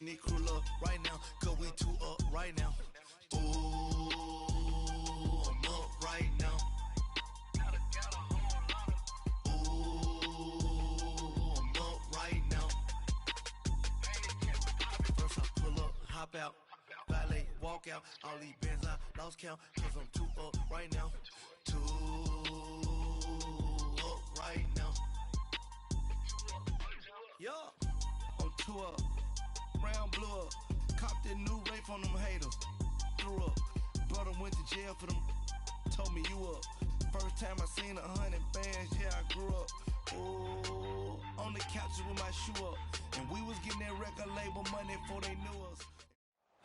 Need crew up right now, cause we two up right now. Ooh, I'm up right now. Ooh, I'm up right now. First I pull up, hop out, valet, walk out. All these bands I lost count, cause I'm two up right now. Two up right now. Yeah, I'm two up. Round blew up, copped that new rape on them haters. Threw up, brother went to jail for them. Told me you up. First time I seen 100 bands, yeah I grew up. Ooh, on the couches with my shoe up, and we was getting that record label money before they knew us.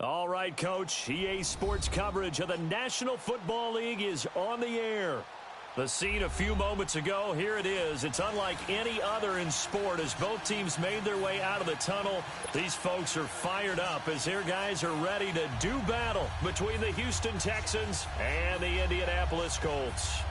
All right, Coach. EA Sports coverage of the National Football League is on the air. The scene a few moments ago, here it is. It's unlike any other in sport as both teams made their way out of the tunnel. These folks are fired up as their guys are ready to do battle between the Houston Texans and the Indianapolis Colts.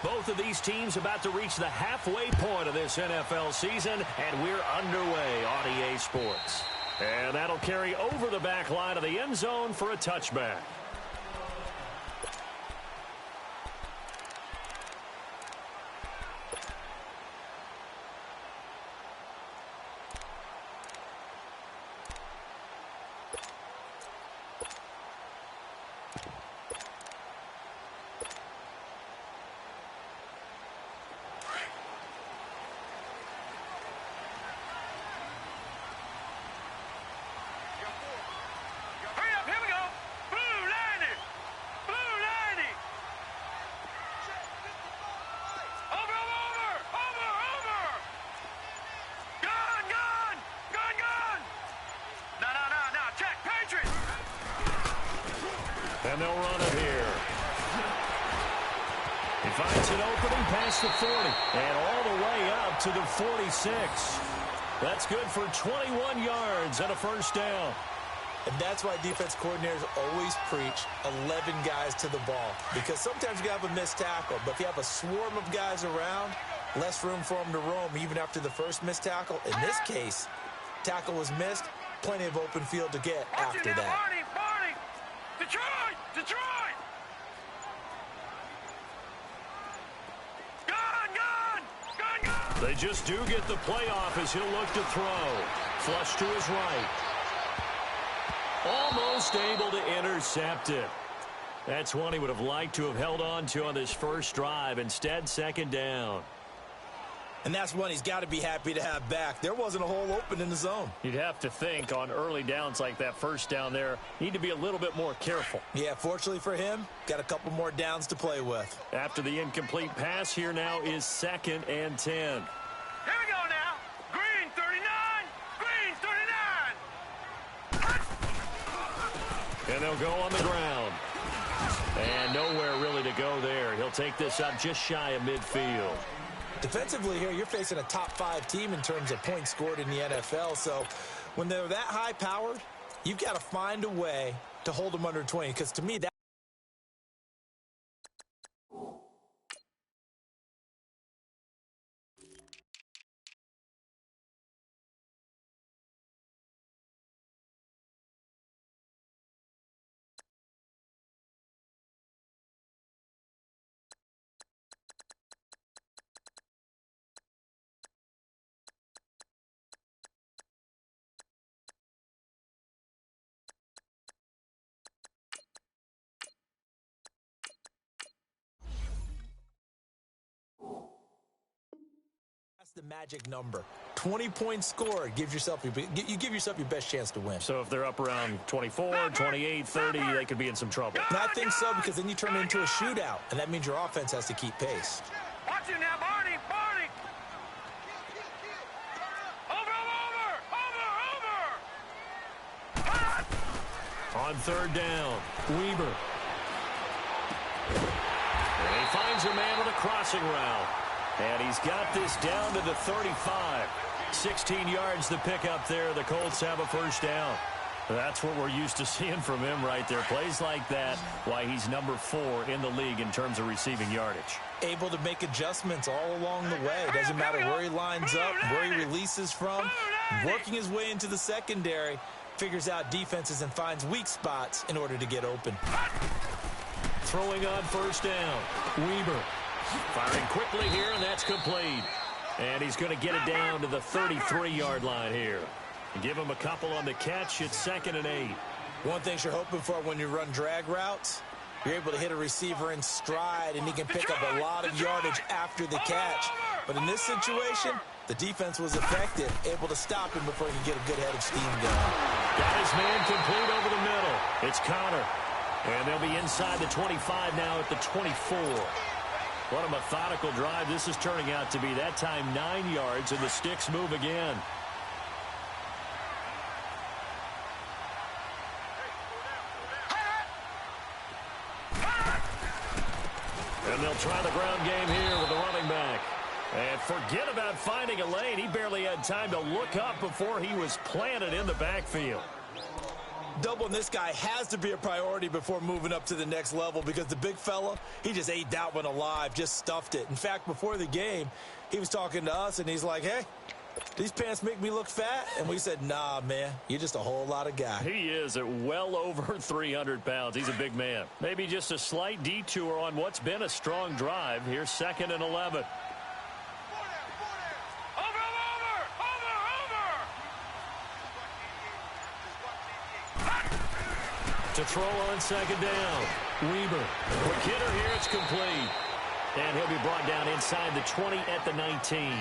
Both of these teams about to reach the halfway point of this NFL season, and we're underway on EA Sports. And that'll carry over the back line of the end zone for a touchback. And they'll run it here. He finds an opening past the 40 and all the way up to the 46. That's good for 21 yards and a first down. And that's why defense coordinators always preach 11 guys to the ball, because sometimes you have a missed tackle, but if you have a swarm of guys around, less room for them to roam even after the first missed tackle. In this case, tackle was missed, plenty of open field to get after that. Detroit! Gun! They just do get the playoff as he'll look to throw. Flush to his right. Almost able to intercept it. That's one he would have liked to have held on to on this first drive. Instead, second down. And that's one he's got to be happy to have back. There wasn't a hole open in the zone. You'd have to think on early downs like that first down there, need to be a little bit more careful. Yeah, fortunately for him, got a couple more downs to play with. After the incomplete pass, here now is 2nd and 10. Here we go now. Green 39. Green 39. And they'll go on the ground. And nowhere really to go there. He'll take this up just shy of midfield. Defensively here, you're facing a top 5 team in terms of points scored in the NFL. So when they're that high-powered, you've got to find a way to hold them under 20. Because to me, that the magic number. 20 points scored gives yourself you give yourself your best chance to win. So if they're up around 24, 28, 30, they could be in some trouble. And I think so, because then you turn it into a shootout, and that means your offense has to keep pace. Watch it now, Barney. Over. On third down, Weber. And he finds a man with a crossing route. And he's got this down to the 35. 16 yards to pick up there. The Colts have a first down. That's what we're used to seeing from him right there. Plays like that, why he's number 4 in the league in terms of receiving yardage. Able to make adjustments all along the way. Doesn't matter where he lines up, where he releases from. Working his way into the secondary, figures out defenses and finds weak spots in order to get open. Throwing on first down. Weber firing quickly here, and that's complete. And he's going to get it down to the 33-yard line here. Give him a couple on the catch. It's 2nd and 8. One thing you're hoping for when you run drag routes, you're able to hit a receiver in stride, and he can pick up a lot of yardage after the catch. But in this situation, the defense was effective, able to stop him before he could get a good head of steam going. Got his man complete over the middle. It's Connor. And they'll be inside the 25 now at the 24. What a methodical drive this is turning out to be. That time 9 yards, and the sticks move again. And they'll try the ground game here with the running back. And forget about finding a lane. He barely had time to look up before he was planted in the backfield. Doubling this guy has to be a priority before moving up to the next level, because the big fella, he just ate that one alive, just stuffed it. In fact, before the game, he was talking to us, and he's like, hey, these pants make me look fat? And we said, nah, man, you're just a whole lot of guy. He is at well over 300 pounds. He's a big man. Maybe just a slight detour on what's been a strong drive. Here's 2nd and 11. To throw on 2nd down. Weber. Quick hitter here. It's complete. And he'll be brought down inside the 20 at the 19.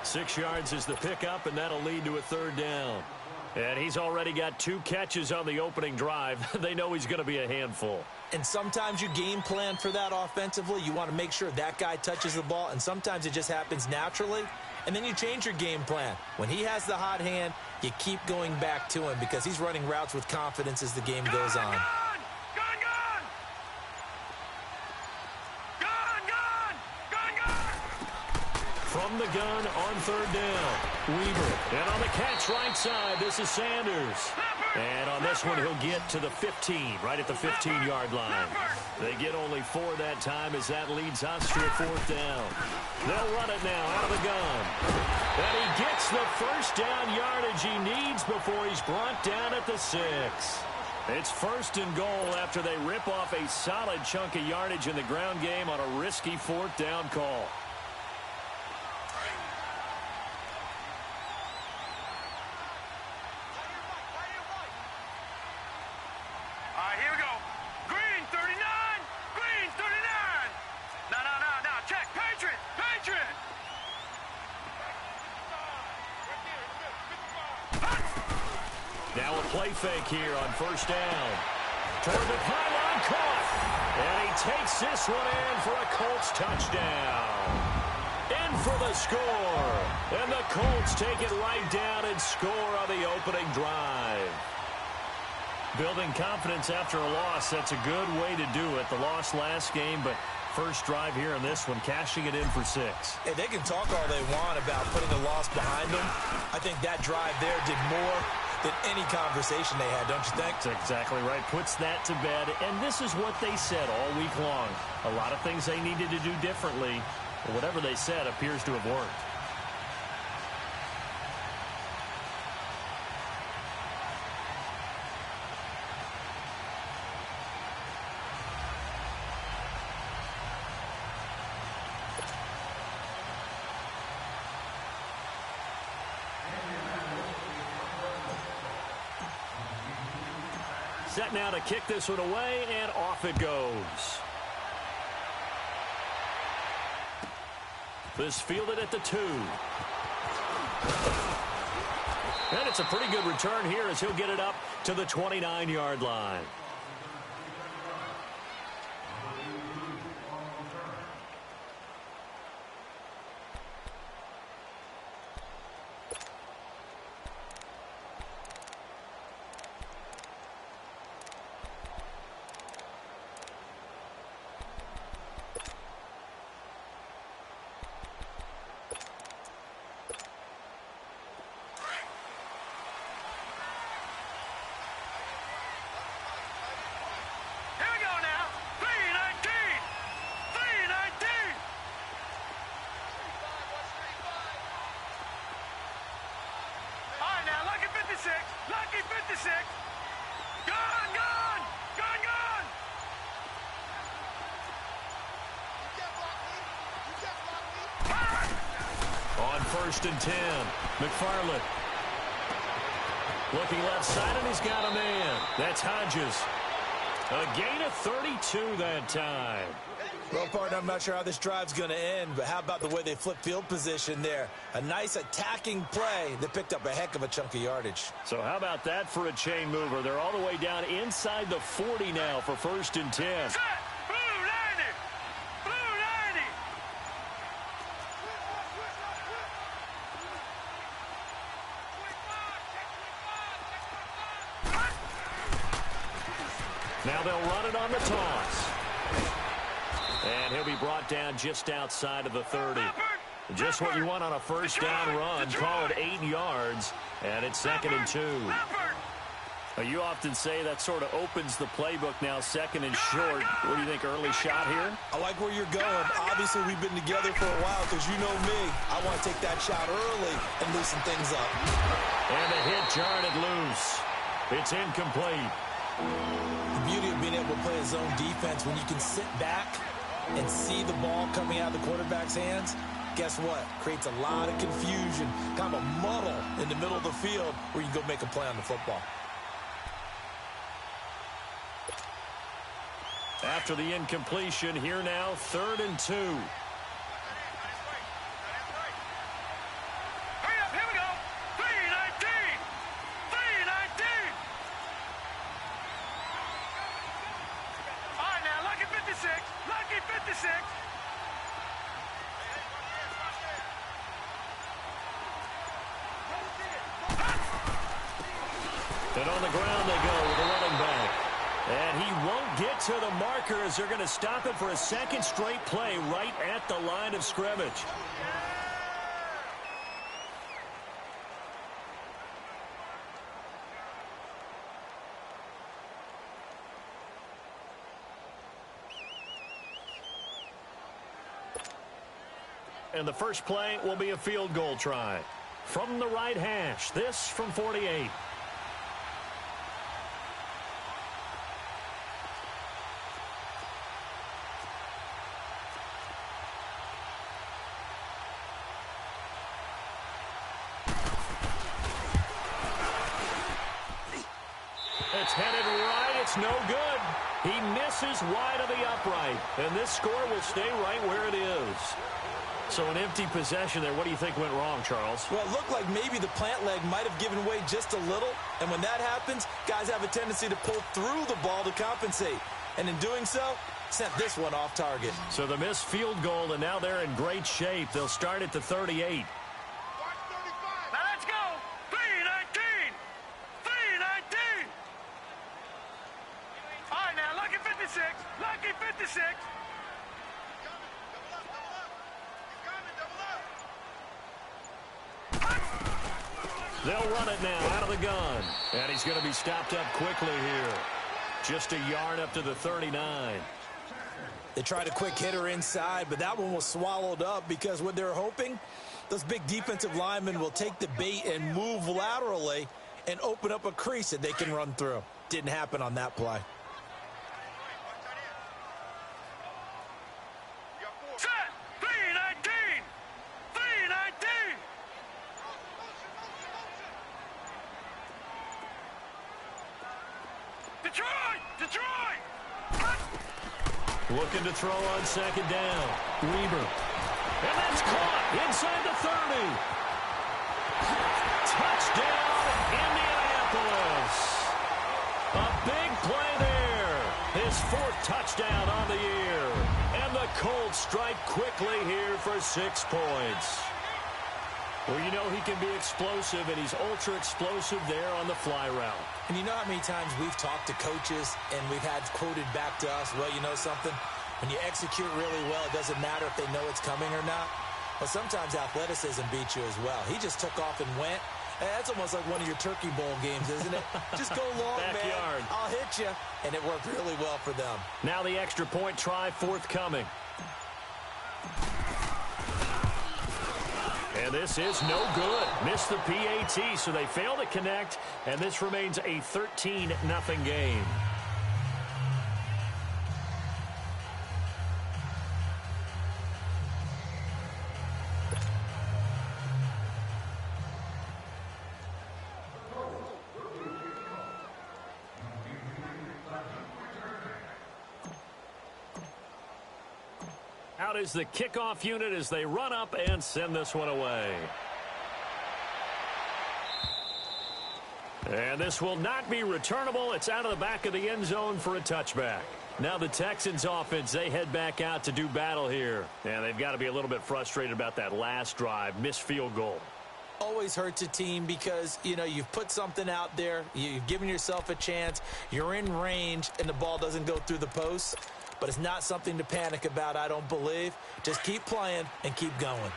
6 yards is the pickup, and that'll lead to a 3rd down. And he's already got 2 catches on the opening drive. They know he's going to be a handful. And sometimes you game plan for that offensively. You want to make sure that guy touches the ball, and sometimes it just happens naturally. And then you change your game plan. When he has the hot hand, you keep going back to him because he's running routes with confidence as the game goes on. From the gun on 3rd down. Weber. And on the catch right side, this is Sanders. And on this one, he'll get to the 15, right at the 15-yard line. They get only 4 that time as that leads us to a 4th down. They'll run it now out of the gun. And he gets the first down yardage he needs before he's brought down at the 6. It's 1st and goal after they rip off a solid chunk of yardage in the ground game on a risky 4th down call. Now a play fake here on 1st down. Toward the pylon, caught. And he takes this one in for a Colts touchdown. In for the score. And the Colts take it right down and score on the opening drive. Building confidence after a loss, that's a good way to do it. The loss last game, but first drive here in this one, cashing it in for 6. Hey, they can talk all they want about putting the loss behind them. I think that drive there did more than any conversation they had, don't you think? That's exactly right. Puts that to bed. And this is what they said all week long. A lot of things they needed to do differently. But whatever they said appears to have worked. Set now to kick this one away, and off it goes. This fielded at the 2. And it's a pretty good return here as he'll get it up to the 29-yard line. 56. Gone, gone, gone, gone. On 1st and 10, McFarland. Looking left side, and he's got a man. That's Hodges. A gain of 32 that time. Well, partner, I'm not sure how this drive's going to end, but how about the way they flip field position there? A nice attacking play that picked up a heck of a chunk of yardage. So how about that for a chain mover? They're all the way down inside the 40 now for 1st and 10. Set. Blue 90. Blue 90. Now they'll run it on the toss. And he'll be brought down just outside of the 30. Just what you want on a first down run. Call it 8 yards, and it's 2nd and 2. You often say that sort of opens the playbook now, 2nd and short. What do you think, early shot here? I like where you're going. Obviously, we've been together for a while because you know me. I want to take that shot early and loosen things up. And the hit jarred it loose. It's incomplete. The beauty of being able to play a zone defense when you can sit back and see the ball coming out of the quarterback's hands, guess what? Creates a lot of confusion, kind of a muddle in the middle of the field where you go make a play on the football. After the incompletion, here now, 3rd and 2. Hurry up, here we go. 319. 319. All right, now, lucky 56. Lucky 56. And on the ground they go with the running back. And he won't get to the marker as they're going to stop it for a 2nd straight play right at the line of scrimmage. And the first play will be a field goal try. From the right hash, this from 48. It's headed right. It's no good. He misses wide of the upright. And this score will stay right where it is. So an empty possession there. What do you think went wrong, Charles? Well, it looked like maybe the plant leg might have given way just a little. And when that happens, guys have a tendency to pull through the ball to compensate. And in doing so, sent this one off target. So the missed field goal, and now they're in great shape. They'll start at the 38. Now let's go. 319. 319. All right, now, lucky 56. Lucky 56. They'll run it now out of the gun. And he's going to be stopped up quickly here. Just a yard up to the 39. They tried a quick hitter inside, but that one was swallowed up because what they're hoping, those big defensive linemen will take the bait and move laterally and open up a crease that they can run through. Didn't happen on that play. Set. 319. 319. Detroit! Detroit! Looking to throw on 2nd down. Weber. And that's caught inside the 30. Touchdown, Indianapolis. A big play there. His 4th touchdown on the year. And the Colts strike quickly here for 6 points. Well, you know he can be explosive, and he's ultra-explosive there on the fly route. And you know how many times we've talked to coaches and we've had quoted back to us, well, you know something? When you execute really well, it doesn't matter if they know it's coming or not. Well, sometimes athleticism beats you as well. He just took off and went. That's almost like one of your Turkey Bowl games, isn't it? Just go long, Backyard. man. I'll hit you. And it worked really well for them. Now the extra point try forthcoming. And this is no good. Missed the PAT, so they fail to connect, and this remains a 13-0 game. Out is the kickoff unit as they run up and send this one away. And this will not be returnable. It's out of the back of the end zone for a touchback. Now the Texans offense, they head back out to do battle here. And they've got to be a little bit frustrated about that last drive, missed field goal. Always hurts a team because, you know, you've put something out there, you've given yourself a chance, you're in range, and the ball doesn't go through the post. But it's not something to panic about, I don't believe. Just keep playing and keep going. All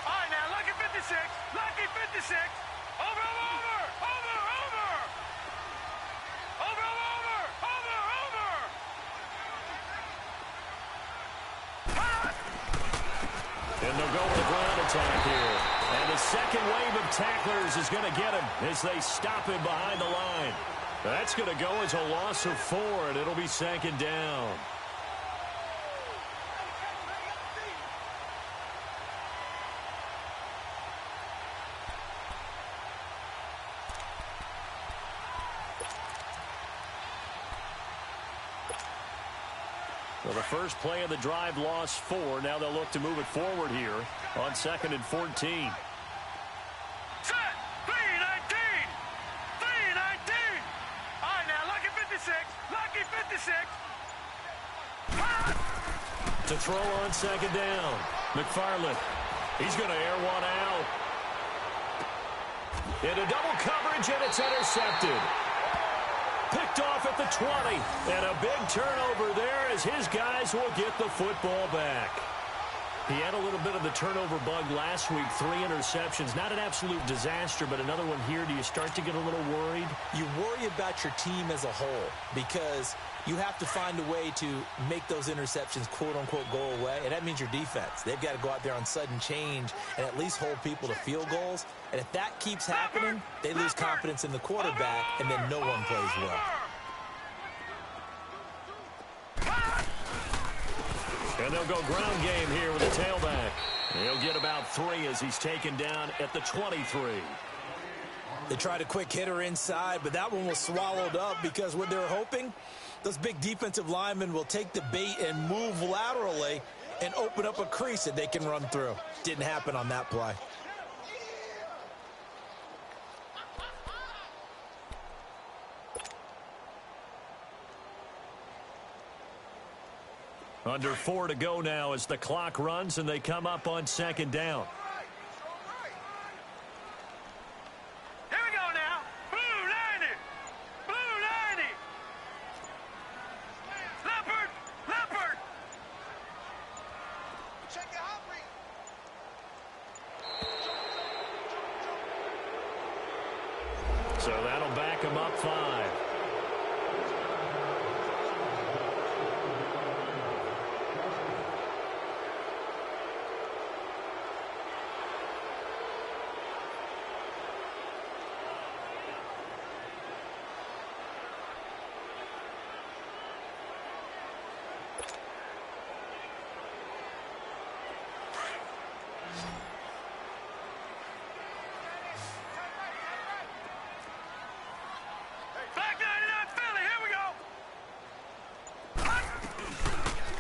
right, now, lucky 56. Lucky 56. Over, over, over, over. Over, over, over, over. And they'll go with a ground attack here. And the second wave of tacklers is going to get him as they stop him behind the line. That's going to go as a loss of 4, and it'll be second down. So the first play of the drive lost 4. Now they'll look to move it forward here on 2nd and 14. To throw on second down. McFarland. He's going to air one out. Into double coverage, and it's intercepted. Picked off at the 20. And a big turnover there as his guys will get the football back. He had a little bit of the turnover bug last week, 3 interceptions. Not an absolute disaster, but another one here. Do you start to get a little worried? You worry about your team as a whole because you have to find a way to make those interceptions, quote-unquote, go away, and that means your defense. They've got to go out there on sudden change and at least hold people to field goals. And if that keeps happening, they lose confidence in the quarterback, and then no one plays well. And they'll go ground game here with the tailback. He'll get about 3 as he's taken down at the 23. They tried a quick hitter inside, but that one was swallowed up because what they were hoping, those big defensive linemen will take the bait and move laterally and open up a crease that they can run through. Didn't happen on that play. Under 4 to go now as the clock runs and they come up on second down. Here we go now. Blue 90. Blue 90. Leopard. Leopard. Check it out, So that'll back him up 5.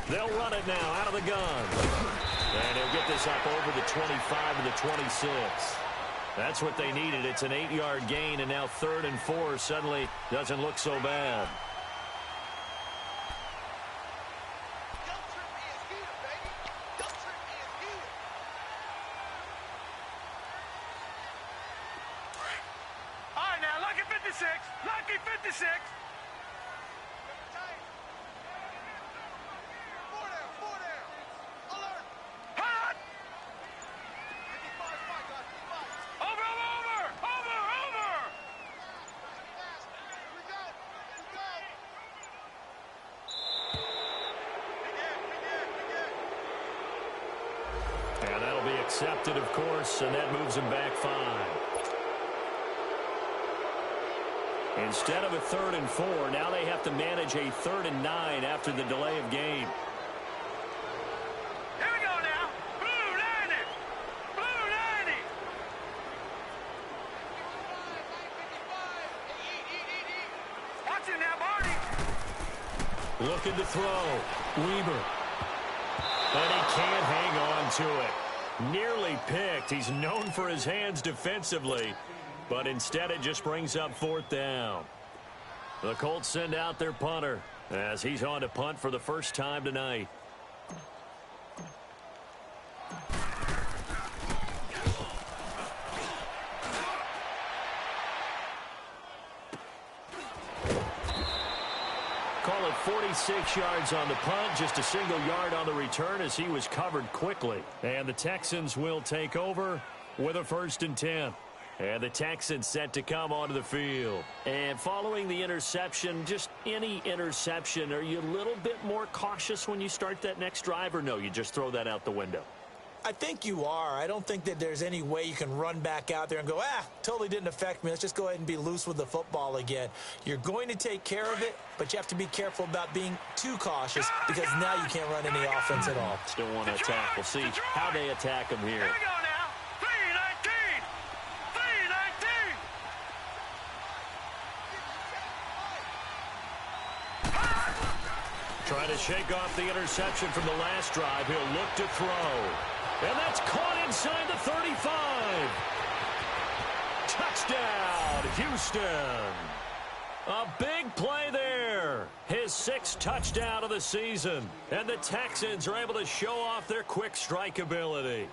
They'll run it now out of the gun. And he'll get this up over the 25 to the 26. That's what they needed. It's an 8-yard gain, and now 3rd and 4 suddenly doesn't look so bad. All right, now, lucky 56. Lucky 56. And that'll be accepted, of course, and that moves him back 5. Instead of a 3rd and 4, now they have to manage a 3rd and 9 after the delay of game. Here we go now. Blue 90. Blue 90. Watch it now, Barney. Looking to throw. Weber. And he can't hang on to it. Nearly picked. He's known for his hands defensively, but instead it just brings up 4th down. The Colts send out their punter as he's on to punt for the first time tonight. Call it 46 yards on the punt, just a single yard on the return as he was covered quickly. And the Texans will take over with a 1st and 10. And the Texans set to come onto the field. And following the interception, just any interception, are you a little bit more cautious when you start that next drive, or no, you just throw that out the window? I think you are. I don't think that there's any way you can run back out there and go, totally didn't affect me. Let's just go ahead and be loose with the football again. You're going to take care of it, but you have to be careful about being too cautious because now you can't run any offense at all. Still want to attack. We'll see how they attack him here. Here we go now. 319. 319. Trying to shake off the interception from the last drive. He'll look to throw. And that's caught inside the 35. Touchdown, Houston. A big play there. His 6th touchdown of the season. And the Texans are able to show off their quick strike ability.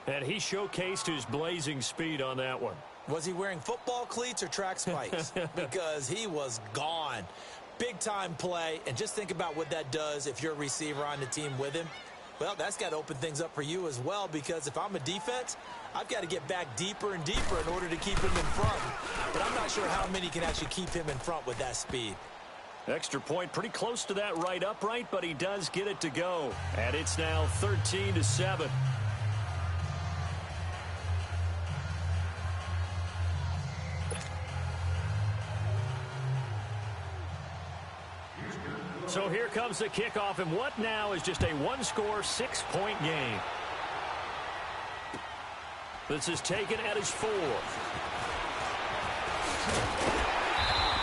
And he showcased his blazing speed on that one. Was he wearing football cleats or track spikes? Because he was gone. Big-time play, and just think about what that does if you're a receiver on the team with him. Well, that's got to open things up for you as well, because if I'm a defense, I've got to get back deeper and deeper in order to keep him in front. But I'm not sure how many can actually keep him in front with that speed. Extra point, pretty close to that right upright, but he does get it to go. And it's now 13-7. So here comes the kickoff, and what now is just a one-score, 6-point game. This is taken at his 4th.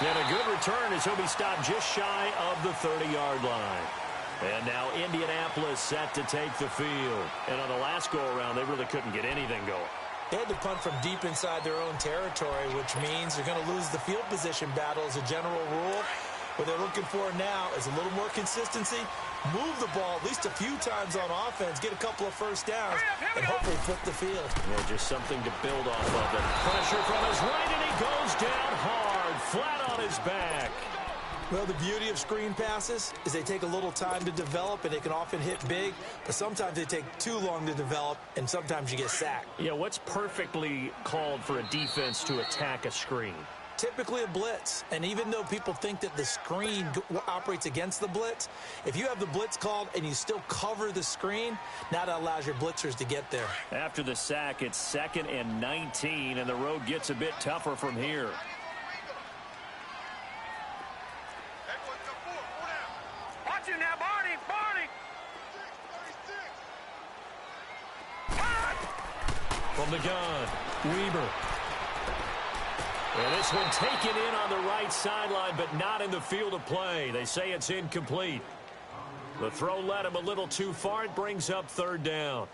And a good return as he'll be stopped just shy of the 30-yard line. And now Indianapolis set to take the field. And on the last go-around, they really couldn't get anything going. They had to punt from deep inside their own territory, which means they're going to lose the field position battle as a general rule. What they're looking for now is a little more consistency, move the ball at least a few times on offense, get a couple of first downs, and hopefully flip the field. Yeah, just something to build off of it. Pressure from his right, and he goes down hard, flat on his back. Well, the beauty of screen passes is they take a little time to develop, and they can often hit big, but sometimes they take too long to develop, and sometimes you get sacked. Yeah, what's perfectly called for a defense to attack a screen? Typically a blitz, and even though people think that the screen operates against the blitz, if you have the blitz called and you still cover the screen, now that allows your blitzers to get there. After the sack, it's 2nd and 19, and the road gets a bit tougher from here. Watch it now, Barney. From the gun, Weber. And this one taken in on the right sideline, but not in the field of play. They say it's incomplete. The throw led him a little too far. It brings up 3rd down.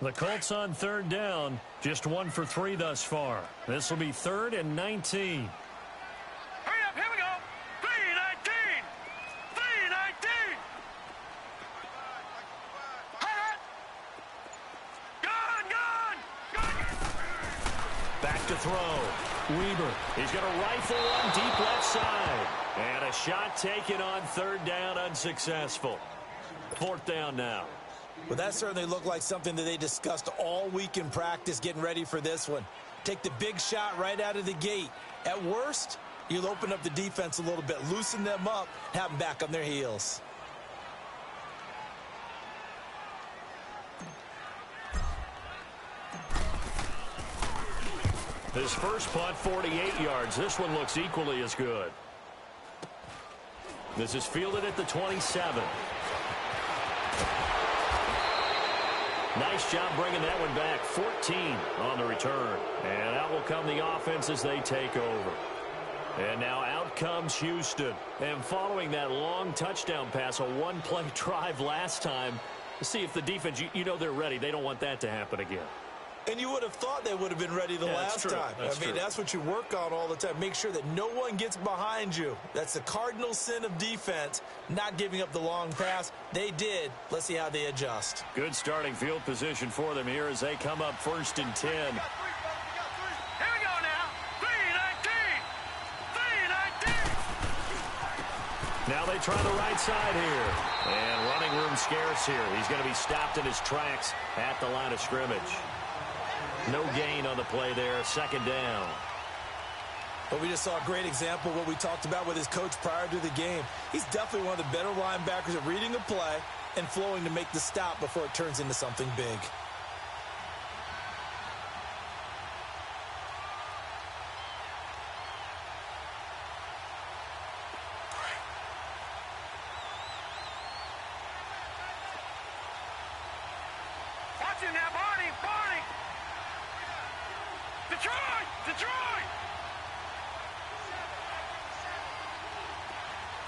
The Colts on 3rd down, just 1 for 3 thus far. This will be 3rd and 19. Hurry up, here we go. 319. 319. Hot. Gone. Back to throw. Weber. He's going to rifle one deep left side. And a shot taken on 3rd down, unsuccessful. 4th down now. Well, that certainly looked like something that they discussed all week in practice getting ready for this one. Take the big shot right out of the gate. At worst, you'll open up the defense a little bit, loosen them up, have them back on their heels. His first punt, 48 yards. This one looks equally as good. This is fielded at the 27. Nice job bringing that one back. 14 on the return. And out will come the offense as they take over. And now out comes Houston. And following that long touchdown pass, a one-play drive last time, to see if the defense, you know they're ready. They don't want that to happen again. And you would have thought they would have been ready the last time. That's what you work on all the time. Make sure that no one gets behind you. That's the cardinal sin of defense, not giving up the long pass. They did. Let's see how they adjust. Good starting field position for them here as they come up 1st and 10. Here we go now. 3-19. 3-19. Now they try the right side here. And running room scarce here. He's going to be stopped in his tracks at the line of scrimmage. No gain on the play there. 2nd down. But we just saw a great example of what we talked about with his coach prior to the game. He's definitely one of the better linebackers at reading a play and flowing to make the stop before it turns into something big. Watch him now, Barney. Barney. Detroit. Detroit.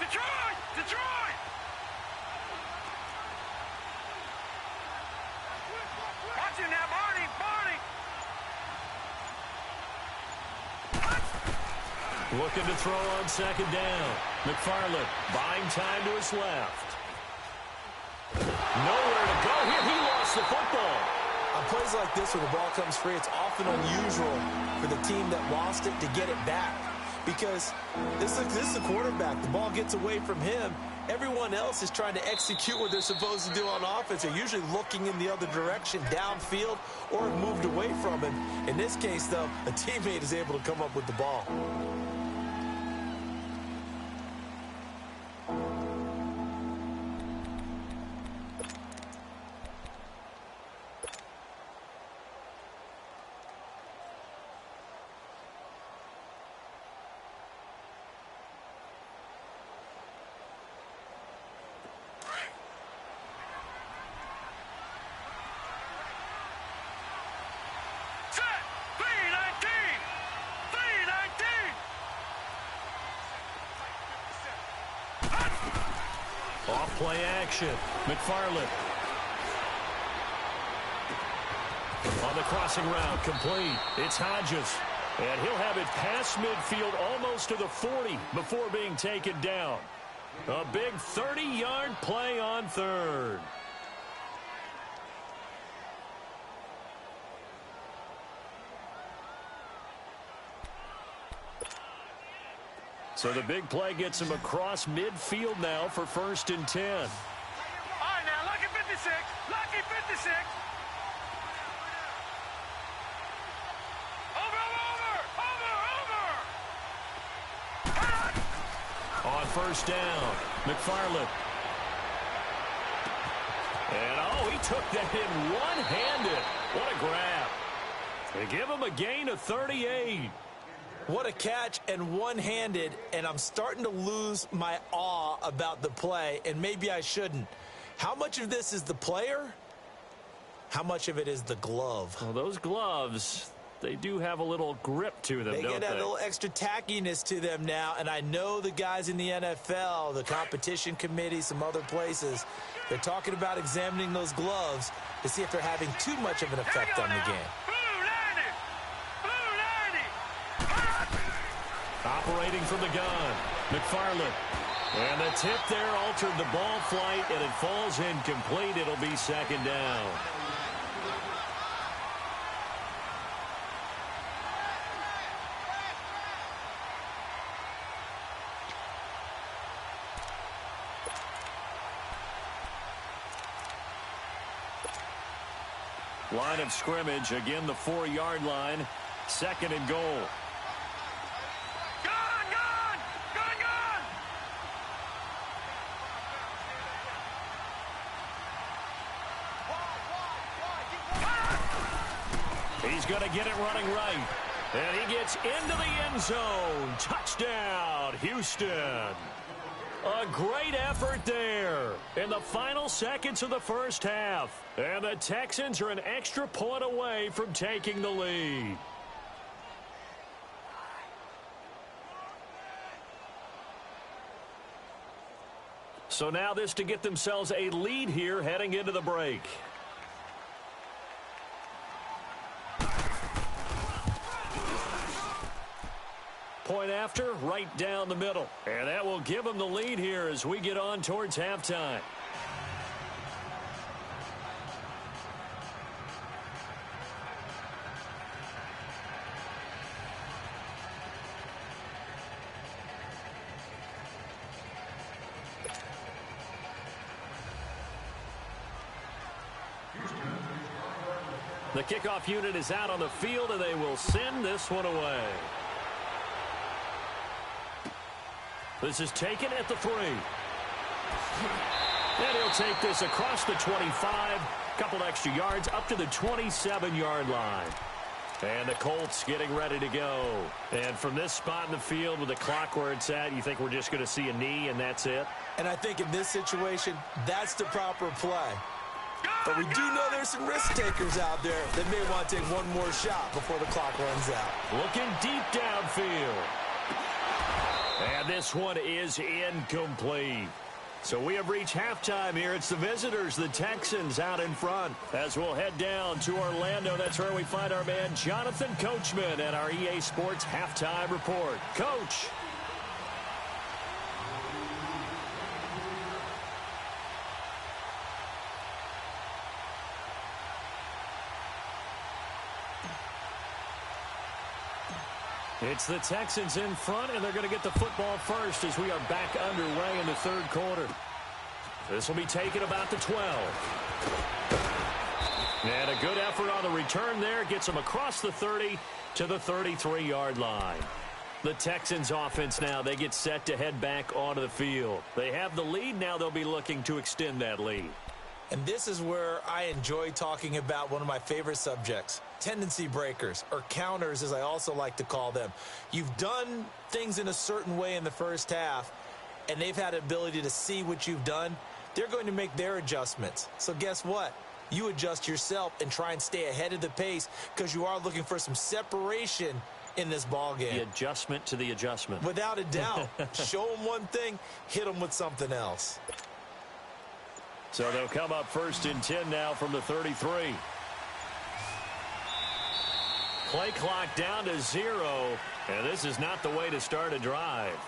Detroit. Detroit. Watch him now, Barney. Barney. Looking to throw on 2nd down. McFarland buying time to his left. Nowhere to go here. He lost the football. On plays like this where the ball comes free, it's often unusual for the team that lost it to get it back. Because this is the quarterback. The ball gets away from him. Everyone else is trying to execute what they're supposed to do on offense. They're usually looking in the other direction, downfield, or have moved away from him. In this case, though, a teammate is able to come up with the ball. Set. 3-19. 3-19. Off play action. McFarland. On the crossing route, complete. It's Hodges. And he'll have it past midfield almost to the 40 before being taken down. A big 30-yard play on 3rd. So the big play gets him across midfield now for 1st and 10. All right, now, lucky 56. Lucky 56. Over. On 1st down, McFarland. And, he took that in one-handed. What a grab. They give him a gain of 38. What a catch and one-handed, and I'm starting to lose my awe about the play, and maybe I shouldn't. How much of this is the player? How much of it is the glove? Well, those gloves, they do have a little grip to them, They don't get a they? little extra tackiness to them now, and I know the guys in the NFL, the competition committee, some other places, they're talking about examining those gloves to see if they're having too much of an effect on the game. Operating from the gun, McFarland. And the tip there altered the ball flight, and it falls incomplete. It'll be 2nd down. Line of scrimmage, again the 4-yard line. 2nd and goal. He's going to get it running right. And he gets into the end zone. Touchdown, Houston. A great effort there in the final seconds of the first half. And the Texans are an extra point away from taking the lead. So now this to get themselves a lead here heading into the break. Point after, right down the middle. And that will give them the lead here as we get on towards halftime. The kickoff unit is out on the field, and they will send this one away. This is taken at the 3. And he'll take this across the 25. Couple extra yards up to the 27-yard line. And the Colts getting ready to go. And from this spot in the field with the clock where it's at, you think we're just going to see a knee and that's it? And I think in this situation, that's the proper play. But we do know there's some risk takers out there that may want to take one more shot before the clock runs out. Looking deep downfield. And this one is incomplete. So we have reached halftime here. It's the visitors, the Texans, out in front. As we'll head down to Orlando, that's where we find our man Jonathan Coachman at our EA Sports Halftime Report. Coach. It's the Texans in front, and they're going to get the football first as we are back underway in the third quarter. This will be taken about the 12. And a good effort on the return there. Gets them across the 30 to the 33-yard line. The Texans offense now, they get set to head back onto the field. They have the lead. Now they'll be looking to extend that lead. And this is where I enjoy talking about one of my favorite subjects, tendency breakers, or counters as I also like to call them. You've done things in a certain way in the first half, and they've had the ability to see what you've done. They're going to make their adjustments. So guess what? You adjust yourself and try and stay ahead of the pace because you are looking for some separation in this ball game. The adjustment to the adjustment. Without a doubt. Show them one thing, hit them with something else. So they'll come up 1st and 10 now from the 33. Play clock down to 0, and this is not the way to start a drive.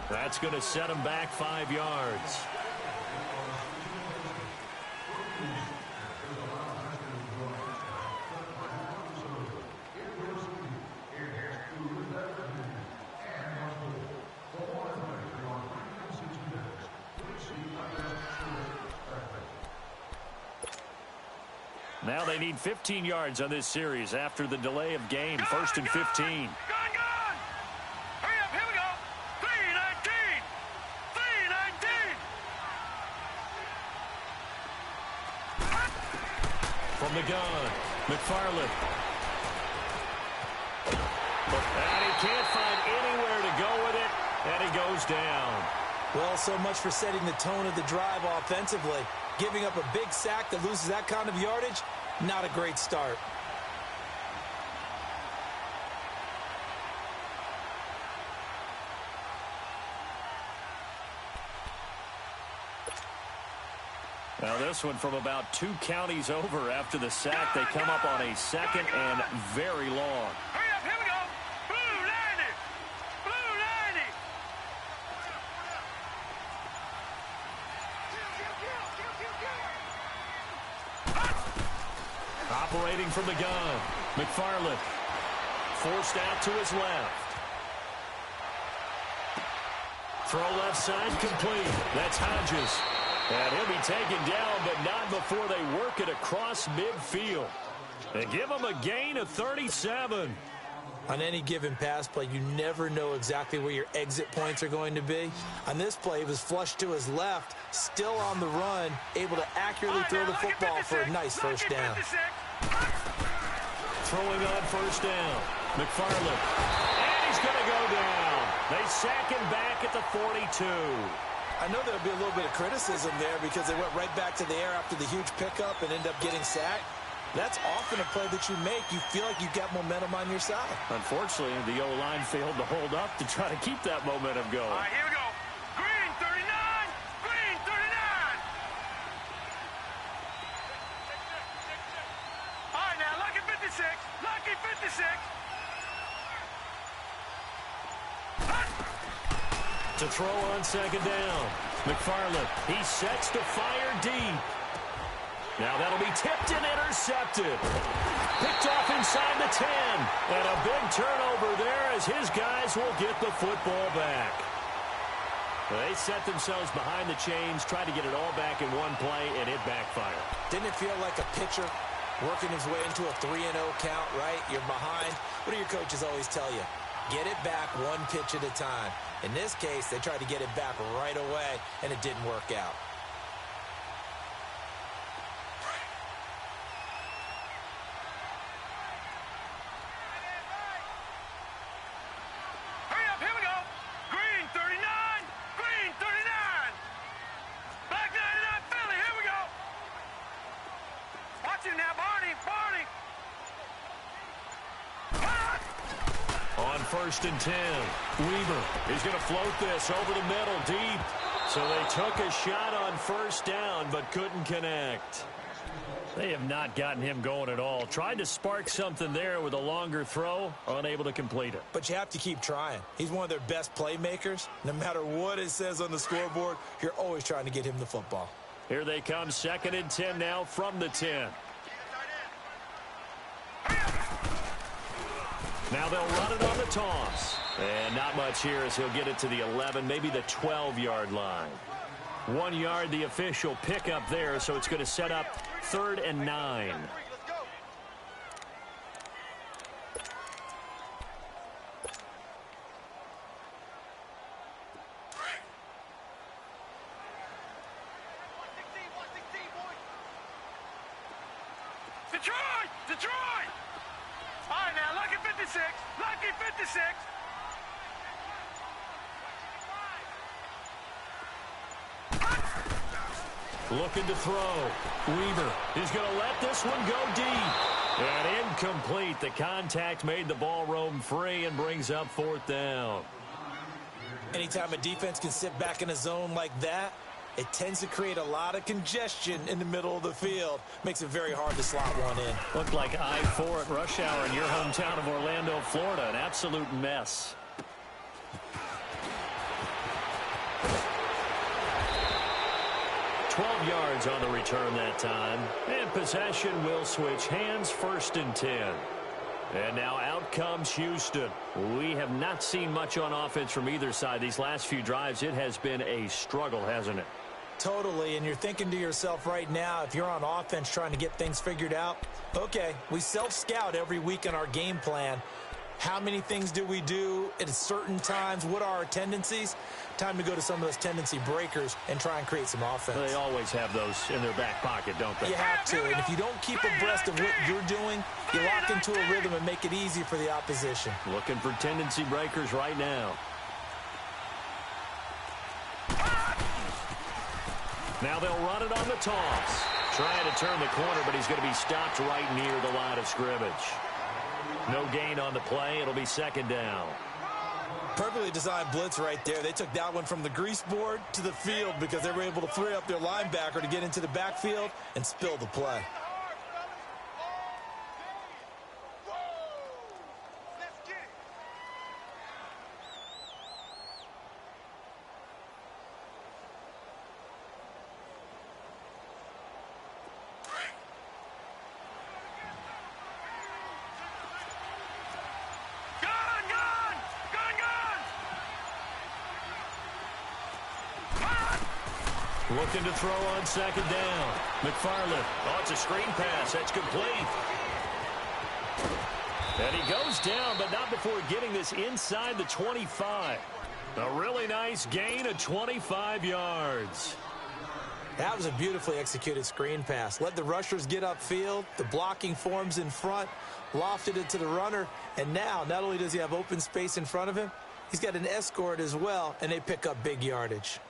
That's going to set them back 5 yards. Now they need 15 yards on this series after the delay of game. 1st and 15. Gone! Hurry up, here we go. 3-19. 3-19. From the gun, McFarland. And he can't find anywhere to go with it, and he goes down. Well, so much for setting the tone of the drive offensively. Giving up a big sack that loses that kind of yardage, not a great start. Now this one from about 2 counties over after the sack. They come up on a 2nd and very long. Hurry up, here we go. Blue 90. Blue 90. Operating from the gun, McFarland forced out to his left. Throw left side complete. That's Hodges. And he'll be taken down, but not before they work it across midfield. And give him a gain of 37. On any given pass play, you never know exactly where your exit points are going to be. On this play, he was flushed to his left, still on the run, able to accurately throw the football for a nice first down. Throwing on first down. McFarland. And he's going to go down. They sack him back at the 42. I know there'll be a little bit of criticism there because they went right back to the air after the huge pickup and end up getting sacked. That's often a play that you make. You feel like you've got momentum on your side. Unfortunately, the O-line failed to hold up to try to keep that momentum going. All right, here we go. Green 39. Green 39. All right, now, lucky 56. Lucky 56. To throw on second down. McFarland, he sets to fire deep. Now that'll be tipped and intercepted. Picked off inside the 10. And a big turnover there as his guys will get the football back. They set themselves behind the chains, tried to get it all back in one play, and it backfired. Didn't it feel like a pitcher working his way into a 3-0 count, right? You're behind. What do your coaches always tell you? Get it back one pitch at a time. In this case, they tried to get it back right away, and it didn't work out. Hurry up, here we go. Green 39. Green 39. Black 99 Philly, here we go. Watch him now, Barney. Barney. On first and 10, Weaver is going to float this over the middle deep. So they took a shot on first down but couldn't connect. They have not gotten him going at all. Tried to spark something there with a longer throw, unable to complete it. But you have to keep trying. He's one of their best playmakers. No matter what it says on the scoreboard, you're always trying to get him the football. Here they come, second and 10 now from the 10. Now they'll run it on the toss. And not much here as he'll get it to the 11, maybe the 12-yard line. 1 yard, the official pickup there, so it's going to set up 3rd and 9. Detroit! Detroit! All right, now, lucky 56. Lucky 56. Looking to throw. Weaver is going to let this one go deep. And incomplete. The contact made the ball roam free and brings up 4th down. Anytime a defense can sit back in a zone like that, it tends to create a lot of congestion in the middle of the field. Makes it very hard to slot one in. Looked like I-4 at rush hour in your hometown of Orlando, Florida. An absolute mess. Yards on the return that time. And possession will switch hands, 1st and 10. And now out comes Houston. We have not seen much on offense from either side. These last few drives, it has been a struggle, hasn't it? Totally, and you're thinking to yourself right now, if you're on offense trying to get things figured out, okay, we self-scout every week in our game plan. How many things do we do at certain times? What are our tendencies? Time to go to some of those tendency breakers and try and create some offense. They always have those in their back pocket, don't they? You have to, and if you don't keep abreast of what you're doing, you lock into a rhythm and make it easy for the opposition. Looking for tendency breakers right now. Now they'll run it on the toss. Trying to turn the corner, but he's going to be stopped right near the line of scrimmage. No gain on the play. It'll be 2nd down. Perfectly designed blitz right there. They took that one from the grease board to the field because they were able to free up their linebacker to get into the backfield and spill the play. Looking to throw on second down. McFarland. Oh, it's a screen pass. That's complete. And he goes down, but not before getting this inside the 25. A really nice gain of 25 yards. That was a beautifully executed screen pass. Let the rushers get upfield. The blocking forms in front. Lofted it to the runner. And now, not only does he have open space in front of him, he's got an escort as well, and they pick up big yardage.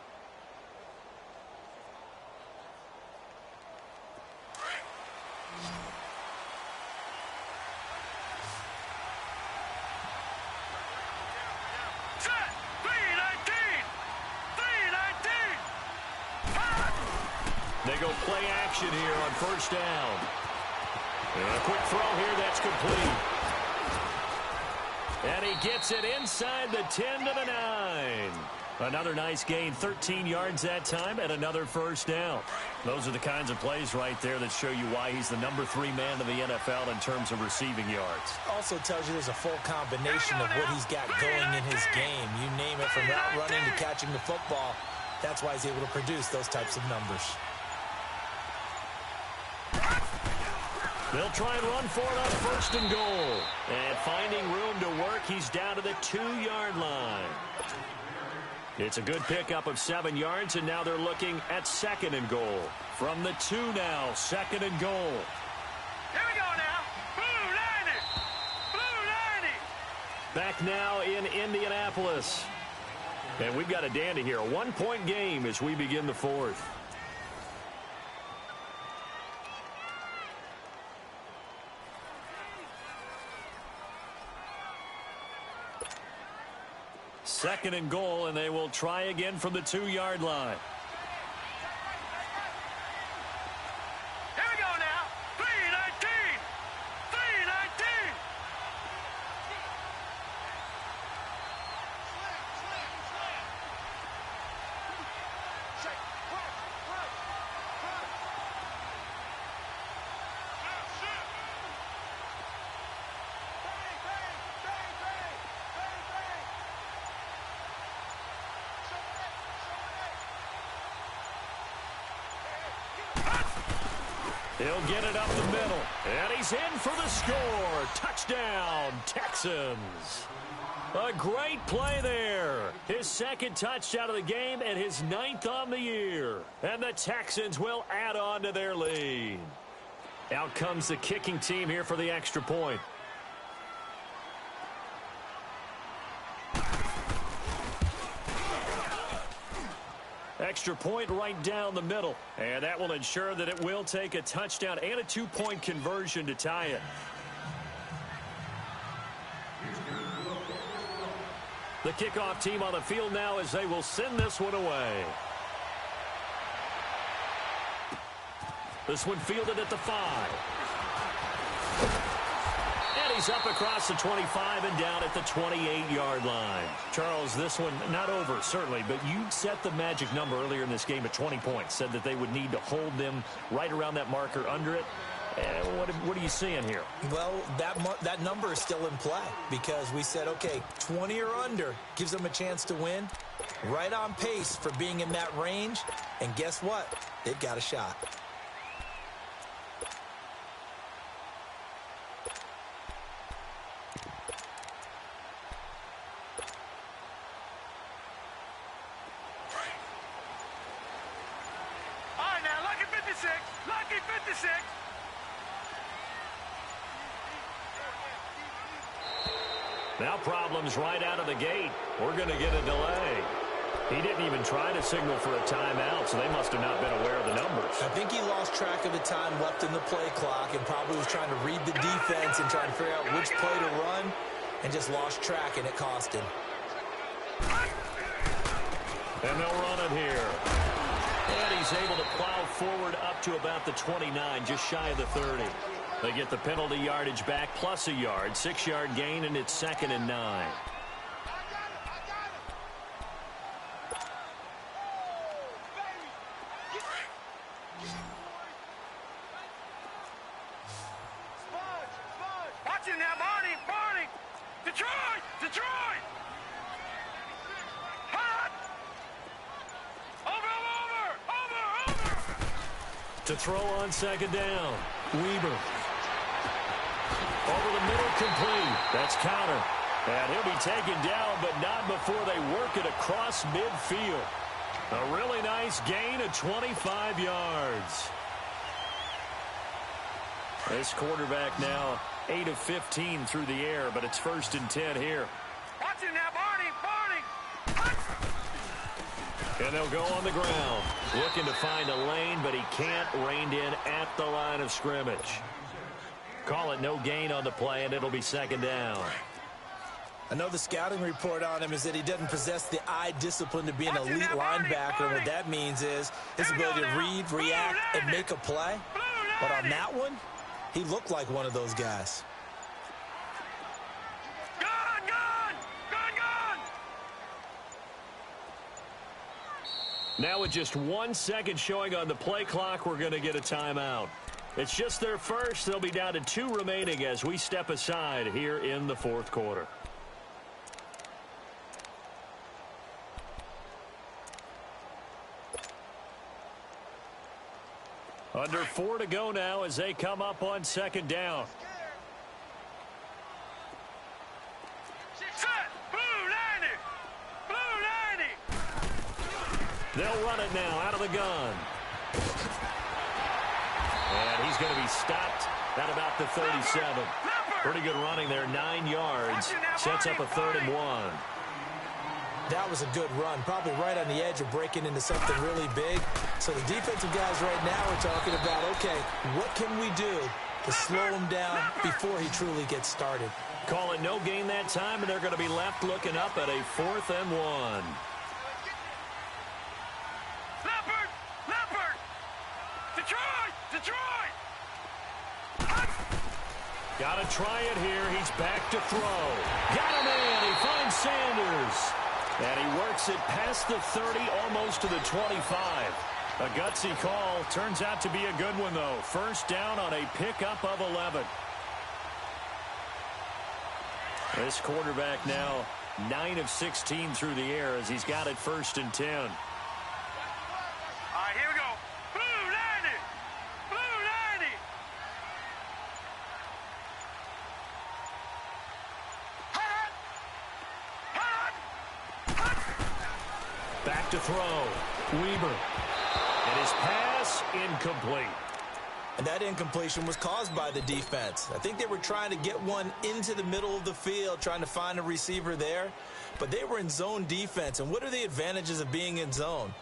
They go play action here on first down. And a quick throw here, that's complete. And he gets it inside the 10 to the 9. Another nice gain, 13 yards that time, and another first down. Those are the kinds of plays right there that show you why he's the number 3 man in the NFL in terms of receiving yards. Also tells you there's a full combination of what he's got going in his game. You name it, from route running to catching the football. That's why he's able to produce those types of numbers. They'll try and run for it on first and goal. And finding room to work, he's down to the 2-yard line. It's a good pickup of 7 yards, and now they're looking at second and goal. From the 2 now, second and goal. Here we go now. Blue 90. Blue 90. Back now in Indianapolis. And we've got a dandy here. A 1-point game as we begin the 4th. Second and goal, and they will try again from the 2-yard line. Here we go now. 319. 319. He'll get it up the middle, and he's in for the score. Touchdown, Texans. A great play there. His second touchdown of the game and his 9th on the year. And the Texans will add on to their lead. Out comes the kicking team here for the extra point. Extra point right down the middle. And that will ensure that it will take a touchdown and a 2-point conversion to tie it. The kickoff team on the field now as they will send this one away. This one fielded at the 5. And he's up across the 25 and down at the 28-yard line. Charles, this one not over, certainly, but you set the magic number earlier in this game at 20 points. Said that they would need to hold them right around that marker under it. What are you seeing here? Well, that number is still in play because we said, okay, 20 or under gives them a chance to win. Right on pace for being in that range. And guess what? They've got a shot. All right, now, lucky 56. Lucky 56. Now problems right out of the gate. We're going to get a delay. He didn't even try to signal for a timeout, so they must have not been aware of the numbers. I think he lost track of the time left in the play clock and probably was trying to read the defense and trying to figure out which play to run and just lost track, and it cost him. And they'll run it here. And he's able to plow forward up to about the 29, just shy of the 30. They get the penalty yardage back plus a yard, 6-yard gain, and it's 2nd and 9. Watch it now, Barney. Detroit. Hot. Over. To throw on second down. Weber. Over the middle, complete. That's counter. And he'll be taken down, but not before they work it across midfield. A really nice gain of 25 yards. This quarterback now 8 of 15 through the air, but it's 1st and 10 here. Watch it now, Barney! And they'll go on the ground. Looking to find a lane, but he can't. Reined in at the line of scrimmage. Call it no gain on the play, and it'll be second down. I know the scouting report on him is that he doesn't possess the eye discipline to be an elite linebacker. And what that means is his ability to read, react, and make a play. But on that one, he looked like one of those guys. Now with just 1 second showing on the play clock, we're going to get a timeout. It's just their first. They'll be down to 2 remaining as we step aside here in the 4th quarter. Under 4 to go now as they come up on second down. They'll run it now out of the gun. And he's going to be stopped at about the 37. Pretty good running there, 9 yards. Sets up a 3rd and 1. That was a good run, probably right on the edge of breaking into something really big. So the defensive guys right now are talking about, okay, what can we do to slow him down before he truly gets started? Call it no gain that time, and they're going to be left looking up at a 4th and 1. Got to try it here. He's back to throw. Got him in. He finds Sanders. And he works it past the 30, almost to the 25. A gutsy call. Turns out to be a good one, though. First down on a pickup of 11. This quarterback now 9 of 16 through the air as he's got it 1st and 10. All right, here we go. Blue 90. Blue 90. Back to throw. Weber. And his pass incomplete. And that incompletion was caused by the defense. I think they were trying to get one into the middle of the field, trying to find a receiver there. But they were in zone defense. And what are the advantages of being in zone?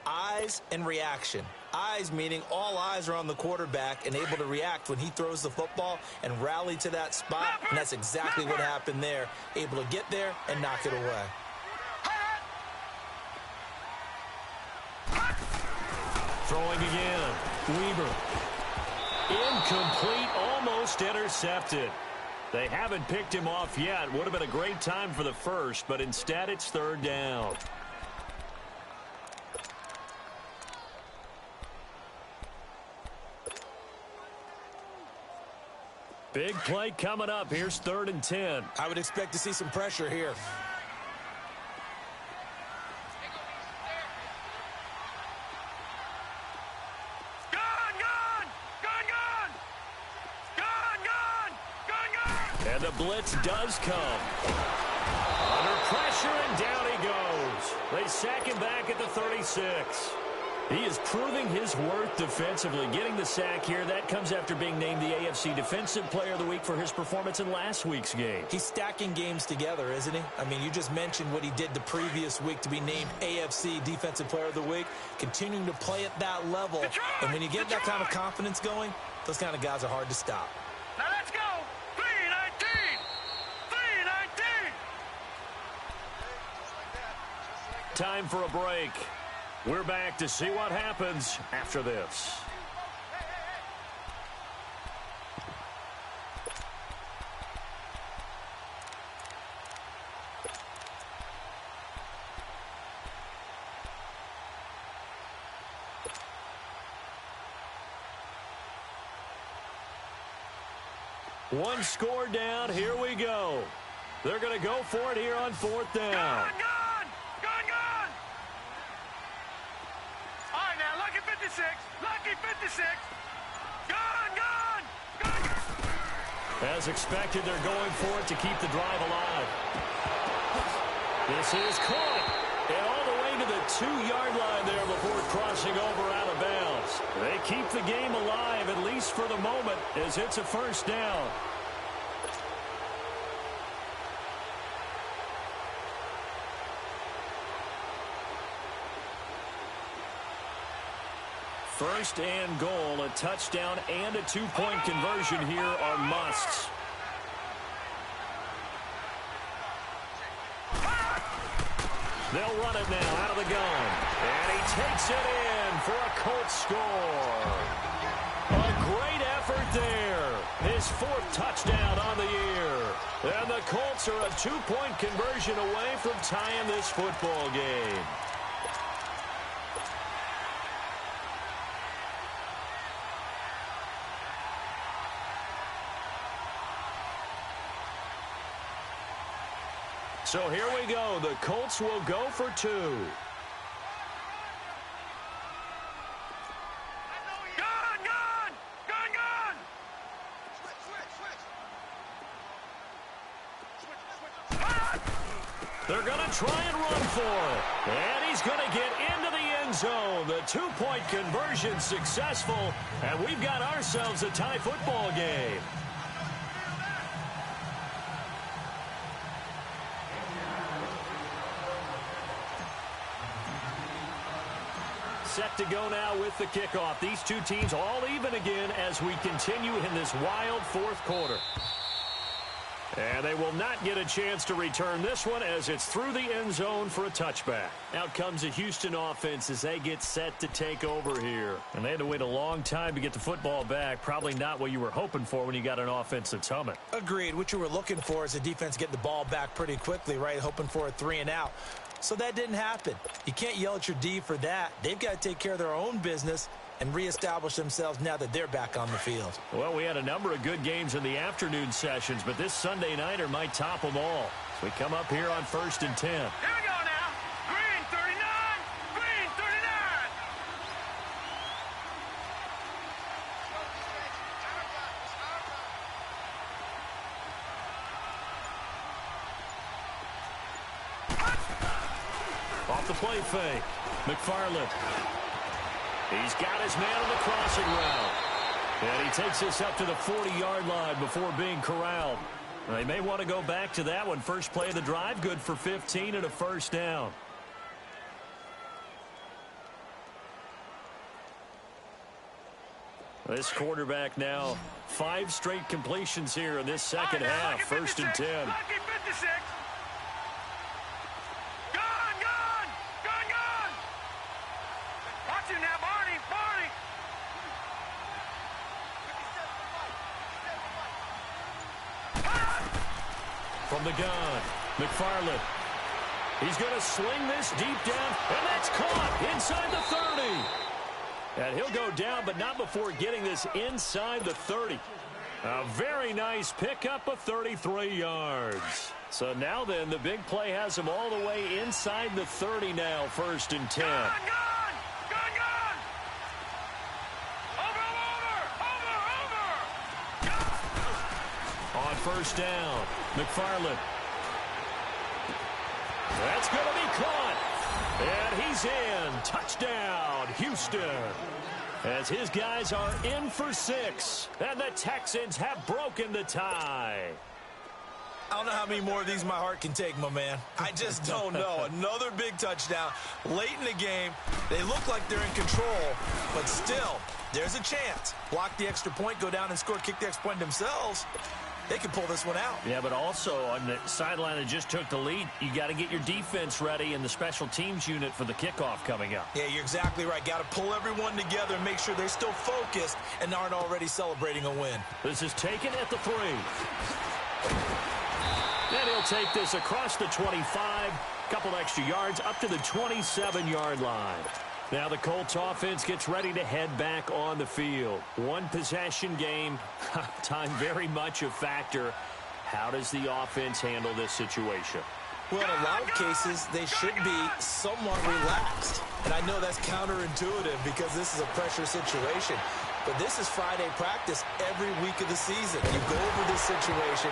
Eyes and reaction. Eyes meaning all eyes are on the quarterback and able to react when he throws the football and rally to that spot. And that's exactly what happened there. Able to get there and knock it away. Throwing again. Weber. Incomplete, almost intercepted. They haven't picked him off yet. Would have been a great time for the first, but instead it's 3rd down. Big play coming up. Here's 3rd and 10. I would expect to see some pressure here. And the blitz does come. Under pressure, and down he goes. They sack him back at the 36. He is proving his worth defensively. Getting the sack here, that comes after being named the AFC Defensive Player of the Week for his performance in last week's game. He's stacking games together, isn't he? I mean, you just mentioned what he did the previous week to be named AFC Defensive Player of the Week, continuing to play at that level. And when you get that kind of confidence going, those kind of guys are hard to stop. Now let's go. 319. 319. Time for a break. We're back to see what happens after this. One score down. Here we go. They're going to go for it here on 4th down. Gun! All right, now look at 56. 56. Lucky 56. Gun, gun, gun. As expected, they're going for it to keep the drive alive. This is caught. And all the way to the 2-yard line there before crossing over out of bounds. They keep the game alive, at least for the moment, as it's a first down. First and goal, a touchdown and a 2-point conversion here are musts. They'll run it now out of the gun. And he takes it in for a Colts score. A great effort there. His 4th touchdown on the year. And the Colts are a 2-point conversion away from tying this football game. So here we go. The Colts will go for 2. Gun, gun, gun, gun. They're going to try and run for it. And he's going to get into the end zone. The 2-point conversion successful. And we've got ourselves a tie football game. Set to go now with the kickoff. These two teams all even again as we continue in this wild 4th quarter. And they will not get a chance to return this one as it's through the end zone for a touchback. Out comes the Houston offense as they get set to take over here. And they had to wait a long time to get the football back. Probably not what you were hoping for when you got an offense that's humming. Agreed. What you were looking for is the defense getting the ball back pretty quickly, right? Hoping for a 3 and out. So that didn't happen. You can't yell at your D for that. They've got to take care of their own business and reestablish themselves now that they're back on the field. Well, we had a number of good games in the afternoon sessions, but this Sunday nighter might top them all. So we come up here on 1st and 10. Here we go now. Green 39. Green 39. Off the play fake. McFarland. He's got his man on the crossing route. And he takes this up to the 40-yard line before being corralled. They may want to go back to that one. First play of the drive, good for 15 and a first down. This quarterback now, 5 straight completions here in this second half. 1st and 10. Lucky 56. Gun, gun, gun, gun. Watch him now, Barney, Barney. From the gun, McFarland. He's going to sling this deep down, and that's caught inside the 30. And he'll go down, but not before getting this inside the 30. A very nice pickup of 33 yards. So now then, the big play has him all the way inside the 30 now, 1st and 10. Gun, gun, gun, gun. Over. On 1st down, McFarland. That's going to be caught. And he's in. Touchdown, Houston. As his guys are in for 6. And the Texans have broken the tie. I don't know how many more of these my heart can take, my man. I just don't know. Another big touchdown late in the game. They look like they're in control, but still, there's a chance. Block the extra point, go down and score, kick the extra point themselves. They can pull this one out. Yeah, but also on the sideline that just took the lead, you got to get your defense ready and the special teams unit for the kickoff coming up. Yeah, you're exactly right. Got to pull everyone together and make sure they're still focused and aren't already celebrating a win. This is taken at the 3. And he'll take this across the 25, couple extra yards up to the 27-yard line. Now the Colts offense gets ready to head back on the field. One possession game, time very much a factor. How does the offense handle this situation? Well, in a lot of cases, they should be somewhat relaxed. And I know that's counterintuitive because this is a pressure situation. But this is Friday practice every week of the season. You go over this situation,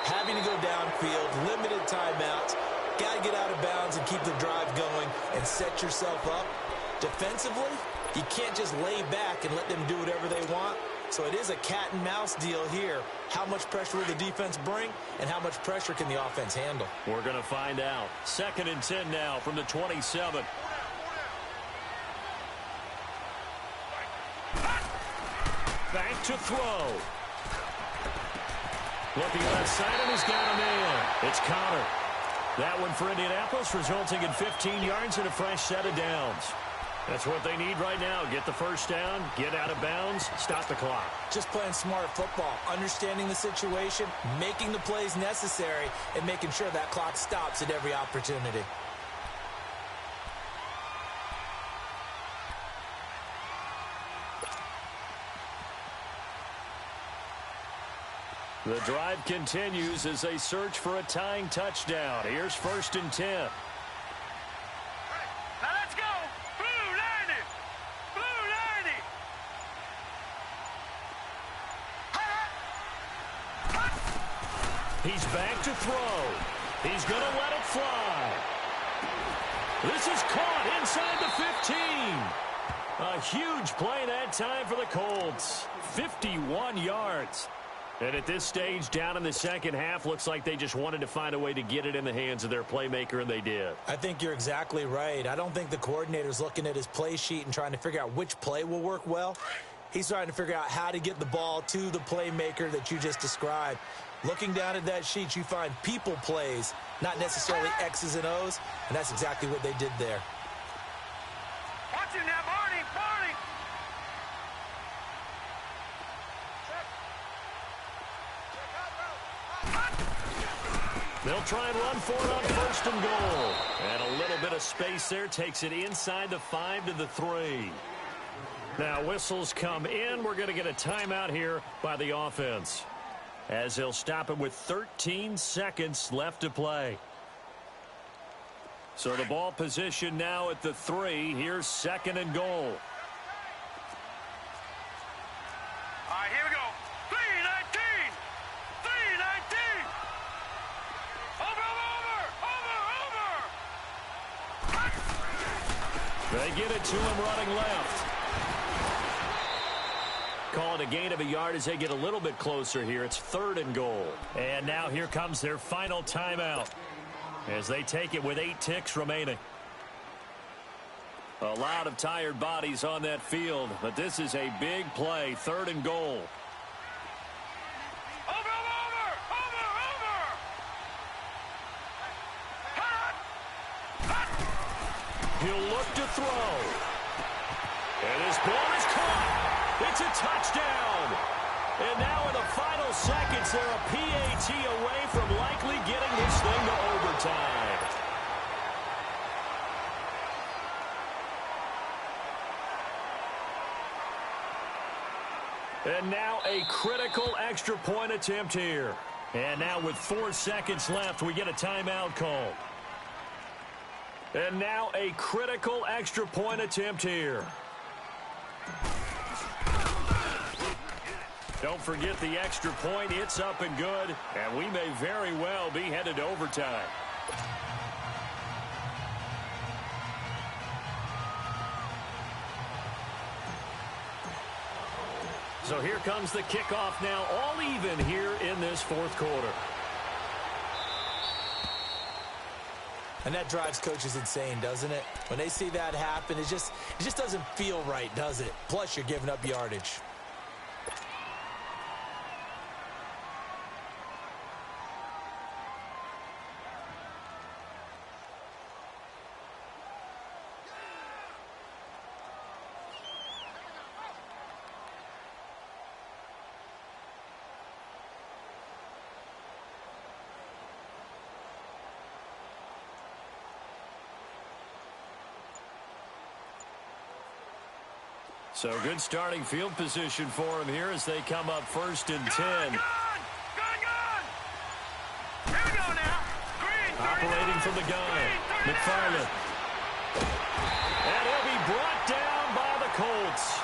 having to go downfield, limited timeouts, got to get out of bounds and keep the drive going and set yourself up. Defensively, you can't just lay back and let them do whatever they want. So it is a cat-and-mouse deal here. How much pressure will the defense bring, and how much pressure can the offense handle? We're going to find out. 2nd and 10 now from the 27. Back to throw. Looking left side, and he's got a man. It's Connor. That one for Indianapolis, resulting in 15 yards and a fresh set of downs. That's what they need right now. Get the first down, get out of bounds, stop the clock. Just playing smart football, understanding the situation, making the plays necessary, and making sure that clock stops at every opportunity. The drive continues as they search for a tying touchdown. Here's 1st and 10. Now let's go. Blue 90. Blue 90. He's back to throw. He's going to let it fly. This is caught inside the 15. A huge play that time for the Colts. 51 yards. And at this stage, down in the second half, looks like they just wanted to find a way to get it in the hands of their playmaker, and they did. I think you're exactly right. I don't think the coordinator's looking at his play sheet and trying to figure out which play will work well. He's trying to figure out how to get the ball to the playmaker that you just described. Looking down at that sheet, you find people plays, not necessarily X's and O's, and that's exactly what they did there. Watch him now, Barney. Barney. They'll try and run for it on 1st and goal. And a little bit of space there takes it inside the 5 to the 3. Now whistles come in. We're going to get a timeout here by the offense, as they'll stop it with 13 seconds left to play. So the ball position now at the 3. Here's 2nd and goal. All right, here we go. 3-19. 3-19. Over. They get it to him running left. Call it a gain of a yard as they get a little bit closer here. It's 3rd and goal. And now here comes their final timeout as they take it with 8 ticks remaining. A lot of tired bodies on that field, but this is a big play. 3rd and goal. He'll look to throw. And his ball is caught. It's a touchdown. And now in the final seconds, they're a PAT away from likely getting this thing to overtime. And now a critical extra point attempt here. And now with 4 seconds left, we get a timeout call. And now a critical extra point attempt here. Don't forget the extra point. It's up and good, and we may very well be headed to overtime. So here comes the kickoff now, all even here in this 4th quarter. And that drives coaches insane, doesn't it? When they see that happen, it just doesn't feel right, does it? Plus, you're giving up yardage. So good starting field position for him here as they come up 1st and 10. Gun! Here we go now. Green, Operating from the gun. McFarland. And he'll be brought down by the Colts.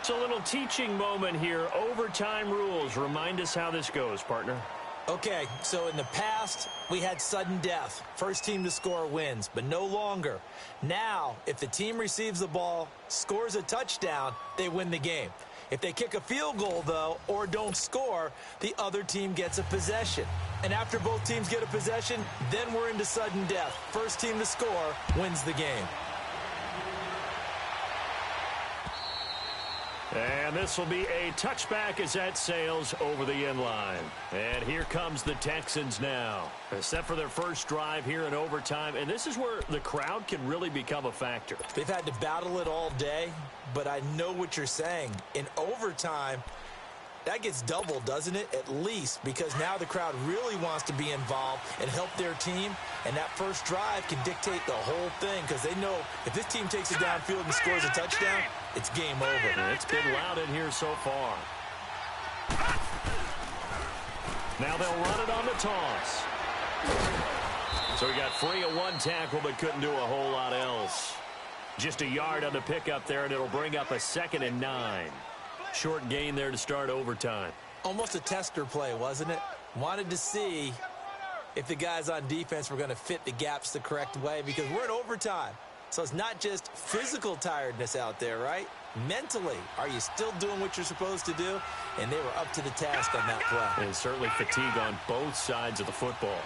It's a little teaching moment here. Overtime rules. Remind us how this goes, partner. Okay, so in the past, we had sudden death. First team to score wins, but no longer. Now, if the team receives the ball, scores a touchdown, they win the game. If they kick a field goal, though, or don't score, the other team gets a possession. And after both teams get a possession, then we're into sudden death. First team to score wins the game. And this will be a touchback as that sails over the end line. And here comes the Texans now. Set for their first drive here in overtime. And this is where the crowd can really become a factor. They've had to battle it all day, but I know what you're saying. In overtime, that gets doubled, doesn't it? At least, because now the crowd really wants to be involved and help their team. And that first drive can dictate the whole thing because they know if this team takes it downfield and scores a touchdown, it's game over. And it's been loud in here so far. Now they'll run it on the toss. So he got free of one tackle but couldn't do a whole lot else. Just a yard on the pickup there, and it'll bring up a 2nd and 9. Short gain there to start overtime. Almost a tester play, wasn't it? Wanted to see if the guys on defense were going to fit the gaps the correct way because we're in overtime. So it's not just physical tiredness out there, right? Mentally, are you still doing what you're supposed to do? And they were up to the task on that play. And certainly fatigue on both sides of the football.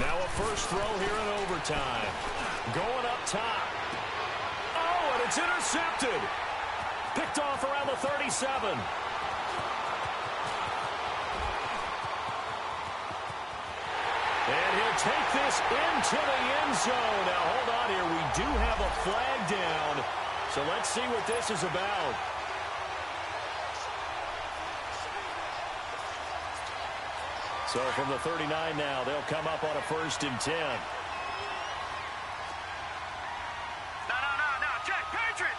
Now a first throw here in overtime. Going up top. Oh, and it's intercepted. Picked off around the 37. And he'll take this into the end zone. Now, hold on here. We do have a flag down. So let's see what this is about. So from the 39 now, they'll come up on a 1st and 10. No, check, Patriot!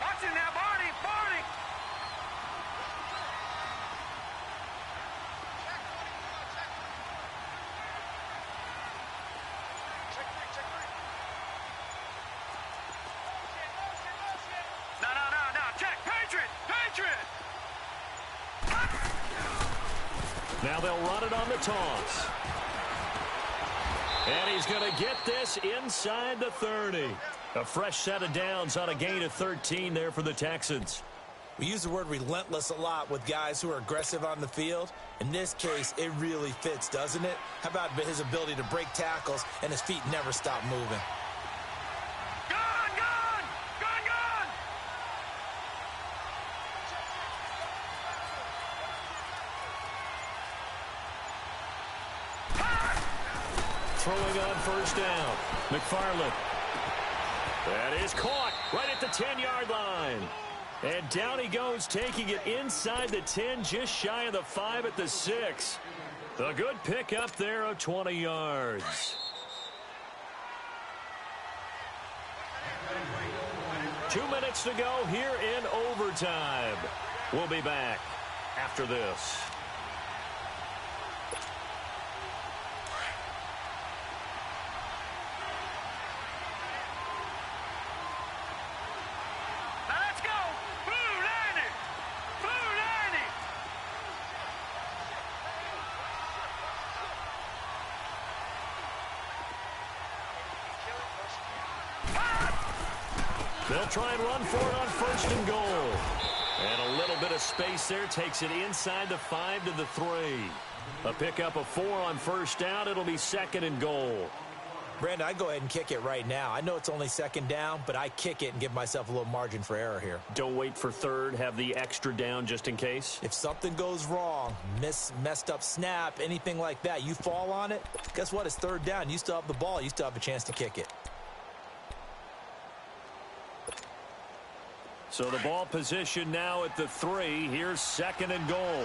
Watch it now, Barney! No, check, Patriot! Now they'll run it on the toss. And he's going to get this inside the 30. A fresh set of downs on a gain of 13 there for the Texans. We use the word relentless a lot with guys who are aggressive on the field. In this case, it really fits, doesn't it? How about his ability to break tackles and his feet never stop moving? Throwing on first down. McFarland. That is caught right at the 10-yard line. And down he goes, taking it inside the 10, just shy of the 5 at the 6. A good pickup there of 20 yards. Two minutes to go here in overtime. We'll be back after this. They'll try and run for it on 1st and goal. And a little bit of space there takes it inside the 5 to the 3. A pickup of 4 on 1st down. It'll be 2nd and goal. Brandon, I go ahead and kick it right now. I know it's only 2nd down, but I kick it and give myself a little margin for error here. Don't wait for 3rd. Have the extra down just in case. If something goes wrong, messed up snap, anything like that, you fall on it, guess what? It's 3rd down. You still have the ball. You still have a chance to kick it. So the ball position now at the 3. Here's 2nd and goal.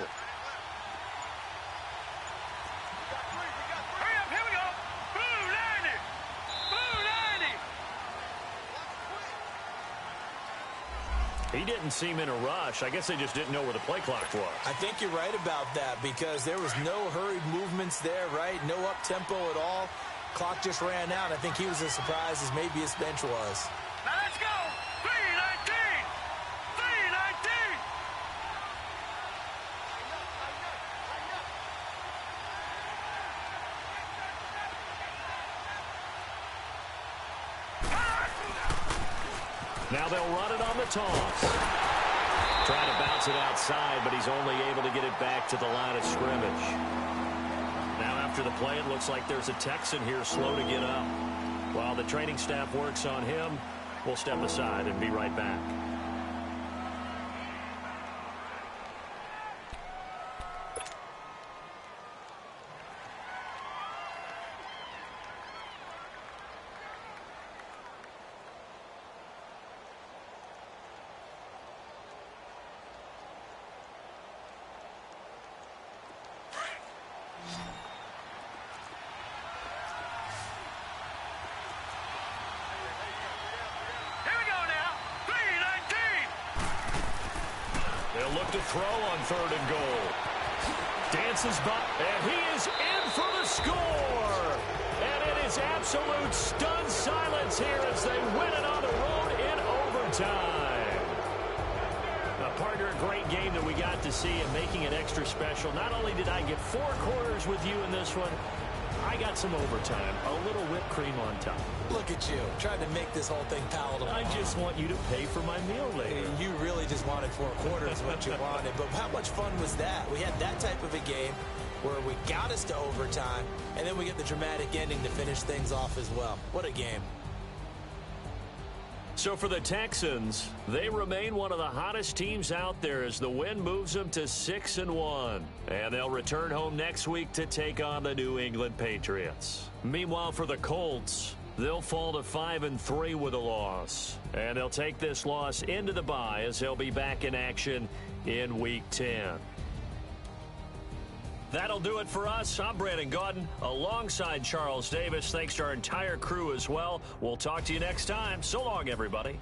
He didn't seem in a rush. I guess they just didn't know where the play clock was. I think you're right about that because there was no hurried movements there, right? No up-tempo at all. Clock just ran out. I think he was as surprised as maybe his bench was. Now let's go. 3:19. 3:19. Now they'll run it on the toss. Trying to bounce it outside, but he's only able to get it back to the line of scrimmage. Now after the play, it looks like there's a Texan here slow to get up. While the training staff works on him, we'll step aside and be right back. Look to throw on 3rd and goal. Dances by, and he is in for the score. And it is absolute stunned silence here as they win it on the road in overtime. Partner, a great game that we got to see and making it extra special. Not only did I get 4 quarters with you in this one, I got some overtime, a little whipped cream on top. Look at you, trying to make this whole thing palatable. I just want you to pay for my meal later. You really just wanted 4 quarters what you wanted. But how much fun was that? We had that type of a game where we got us to overtime, and then we get the dramatic ending to finish things off as well. What a game. So for the Texans, they remain one of the hottest teams out there as the win moves them to 6-1. And they'll return home next week to take on the New England Patriots. Meanwhile, for the Colts, they'll fall to 5-3 with a loss. And they'll take this loss into the bye as they'll be back in action in Week 10. That'll do it for us. I'm Brandon Gaudin alongside Charles Davis. Thanks to our entire crew as well. We'll talk to you next time. So long, everybody.